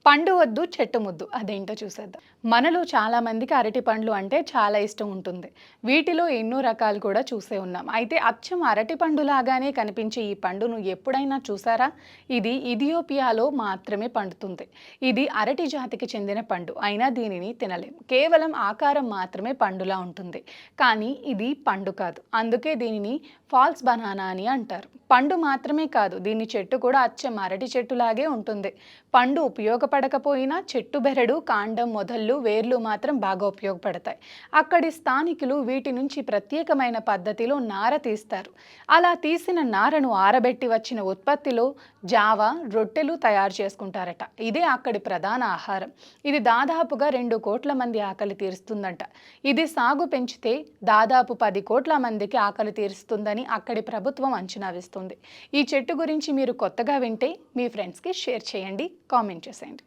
పండు వద్దు చెట్టు ముద్దు అదేంటో చూసేద్దాం. మనలో చాలా మందికి అరటి పండ్లు అంటే చాలా ఇష్టం ఉంటుంది. వీటిలో ఎన్నో రకాలు కూడా చూసే ఉన్నాం. అయితే అచ్చం అరటి పండు లాగానే కనిపించే ఈ పండును ఎప్పుడైనా చూసారా? ఇది ఇథియోపియాలో మాత్రమే పండుతుంది. ఇది అరటి జాతికి చెందిన పండు అయినా దీనిని తినలేం. కేవలం ఆకారం మాత్రమే పండులా ఉంటుంది. కానీ ఇది పండు కాదు. అందుకే దీనిని ఫాల్స్ బనానా అని అంటారు. పండు మాత్రమే కాదు, దీని చెట్టు కూడా అచ్చం అరటి చెట్టులాగే ఉంటుంది. పండు ఉపయోగపడకపోయినా చెట్టు బెరడు, కాండం, మొదళ్ళు, వేర్లు మాత్రం బాగా ఉపయోగపడతాయి. అక్కడి స్థానికులు వీటి నుంచి ప్రత్యేకమైన పద్ధతిలో నార తీస్తారు. అలా తీసిన నారను ఆరబెట్టి వచ్చిన ఉత్పత్తిలో జావ, రొట్టెలు తయారు చేసుకుంటారట. ఇదే అక్కడి ప్రధాన ఆహారం. ఇది దాదాపుగా 2 కోట్ల మంది ఆకలి తీరుస్తుందంట. ఇది సాగు పెంచితే దాదాపు 10 కోట్ల మందికి ఆకలి తీరుస్తుందని అక్కడి ప్రభుత్వం అంచనా వేస్తుంది. ఈ చెట్టు గురించి మీరు కొత్తగా వింటే మీ ఫ్రెండ్స్కి షేర్ చేయండి, కామెంట్ చేసేయండి.